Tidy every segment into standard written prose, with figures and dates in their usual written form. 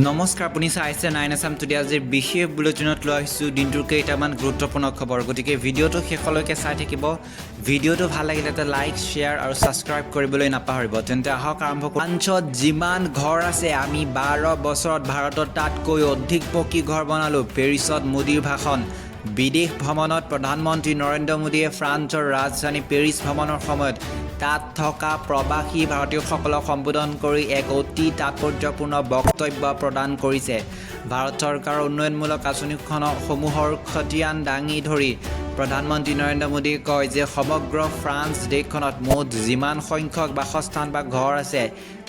নমস্কাৰ আপুনি চাইছে 9ASSAMtoday আজিৰ বিশেষ বুলেটিনত লৈ আহিছোঁ দিনটোৰ কেইটামান গুৰুত্বপূৰ্ণ খবৰ গতিকে ভিডিঅ'টো শেষলৈকে চাই থাকিব ভিডিঅ'টো ভাল লাগিলে তে লাইক শেয়াৰ আৰু সাবস্ক্ৰাইব কৰিবলৈ নাপাহৰিব তেন্তে আহক আৰম্ভ কৰোঁ ফ্ৰান্সত যিমান ঘৰ আছে আমি 12 বছৰত ভাৰতত তাতকৈ অধিক পকী ঘৰ বনালো পেৰিছত মোদীৰ ভাষণ বিদেশ ভ্ৰমণত প্ৰধানমন্ত্ৰী নৰেন্দ্ৰ মোদীয়ে ফ্ৰান্সৰ ৰাজধানী পেৰিছ ভ্ৰমণৰ সময়ত তাত থকা প্ৰবাসী ভাৰতীয়সকলক সম্বোধন কৰি এক অতি তাৎপৰ্যপূৰ্ণ বক্তব্য প্ৰদান কৰিছে ভাৰত চৰকাৰৰ উন্নয়নমূলক আঁচনিসমূহৰ খতিয়ান দাঙি ধৰি প্ৰধানমন্ত্ৰী নৰেন্দ্ৰ মোদীয়ে কয় যে সমগ্ৰ ফ্ৰান্স দেশখনত মুঠ যিমান সংখ্যক বাসস্থান বা ঘৰ আছে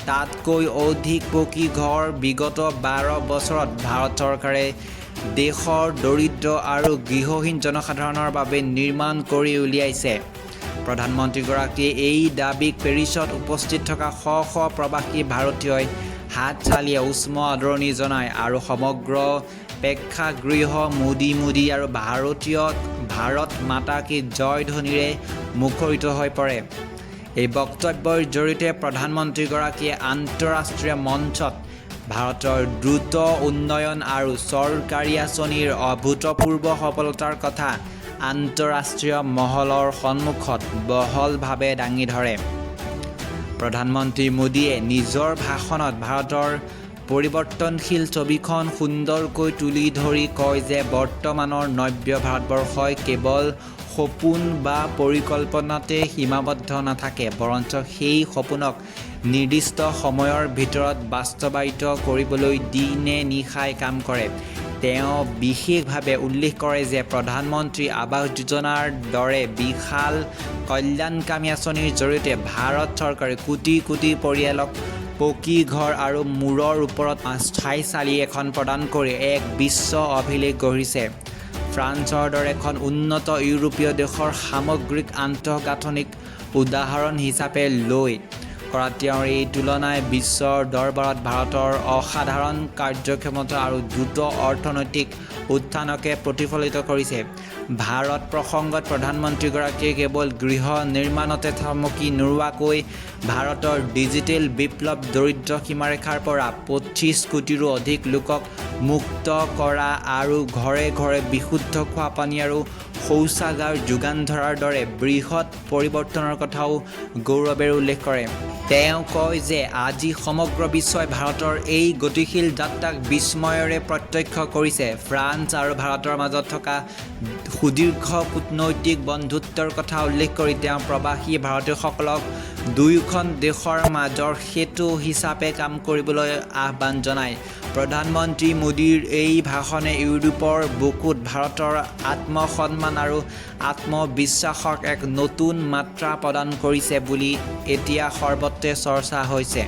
তাতকৈ অধিক পকী ঘৰ বিগত 12 বছৰত ভাৰত চৰকাৰে দেশৰ দৰিদ্ৰ আৰু গৃহহীন জনসাধাৰণৰ বাবে নিৰ্মাণ কৰি উলিয়াইছে প্ৰধানমন্ত্ৰীগৰাকীয়ে এই দাবীক পেৰিছত উপস্থিত থকা শ প্ৰবাসী ভাৰতীয়ই হাত চালিয়ে উষ্ম আদৰণি জনায় আৰু সমগ্ৰ প্ৰেক্ষাগৃহ মোদী আৰু ভাৰত মাতা কি জয় ধ্বনিৰে মুখৰিত হৈ পৰে এই বক্তব্যৰ জৰিয়তে প্ৰধানমন্ত্ৰীগৰাকীয়ে আন্তঃৰাষ্ট্ৰীয় মঞ্চত ভাৰতৰ দ্ৰুত উন্নয়ন আৰু চৰকাৰী আঁচনিৰ অভূতপূৰ্ব সফলতাৰ কথা আন্তঃৰাষ্ট্ৰীয় মহলৰ সন্মুখত বহলভাৱে দাঙি ধৰে প্ৰধানমন্ত্ৰী মোদীয়ে নিজৰ ভাষণত ভাৰতৰ পৰিৱৰ্তনশীল ছবিখন সুন্দৰকৈ তুলি ধৰি কয় যে বৰ্তমানৰ নব্য ভাৰতবৰ্ষই কেৱল সপোন বা পৰিকল্পনাতে সীমাবদ্ধ নাথাকে বৰঞ্চ সেই সপোনক নিৰ্দিষ্ট সময়ৰ ভিতৰত বাস্তৱায়িত কৰিবলৈ দিনে নিশাই কাম কৰে তেওঁ বিশেষভাৱে উল্লেখ কৰে যে প্ৰধানমন্ত্ৰী আৱাস যোজনাৰ দৰে বিশাল কল্যাণকামী আঁচনিৰ জৰিয়তে ভাৰত চৰকাৰে কোটি কোটি পৰিয়ালক পকী ঘৰ আৰু মূৰৰ ওপৰত স্থায়ী চালি এখন প্ৰদান কৰি এক বিশ্ব অভিলেখ গঢ়িছে ফ্ৰান্সৰ দৰে এখন উন্নত ইউৰোপীয় দেশৰ সামগ্ৰিক আন্তঃগাঁথনিক উদাহৰণ হিচাপে লৈ কৰা তেওঁৰ এই তুলনাই বিশ্বৰ দৰবাৰত ভাৰতৰ অসাধাৰণ কাৰ্যক্ষমতা আৰু দ্ৰুত অৰ্থনৈতিক উত্থানকে প্ৰতিফলিত কৰিছে ভাৰত প্ৰসংগত প্ৰধানমন্ত্ৰীগৰাকীয়ে কেৱল গৃহ নিৰ্মাণতে থমকি নোৰোৱাকৈ ভাৰতৰ ডিজিটেল বিপ্লৱ দৰিদ্ৰ সীমাৰেখাৰ পৰা 25 কোটিৰো অধিক লোকক মুক্ত কৰা আৰু ঘৰে ঘৰে বিশুদ্ধ খোৱা পানী আৰু শৌচাগাৰ যোগান ধৰাৰ দৰে বৃহৎ পৰিৱৰ্তনৰ কথাও গৌৰৱেৰে উল্লেখ কৰে তেওঁ কয় যে আজি সমগ্ৰ বিশ্বই ভাৰতৰ এই গতিশীল যাত্ৰাক বিস্ময়েৰে প্ৰত্যক্ষ কৰিছে ফ্ৰান্স আৰু ভাৰতৰ মাজত থকা সুদীৰ্ঘ কূটনৈতিক বন্ধুত্বৰ কথা উল্লেখ কৰি তেওঁ প্ৰবাসী ভাৰতীয়সকলক দুয়োখন দেশৰ মাজৰ সেতু হিচাপে কাম কৰিবলৈ আহ্বান জনায় প্ৰধানমন্ত্ৰী মোদীৰ এই ভাষণে ইউৰোপৰ বুকুত ভাৰতৰ আত্মসন্মান আৰু আত্মবিশ্বাসক এক নতুন মাত্ৰা প্ৰদান কৰিছে বুলি এতিয়া সৰ্বত্ৰে চৰ্চা হৈছে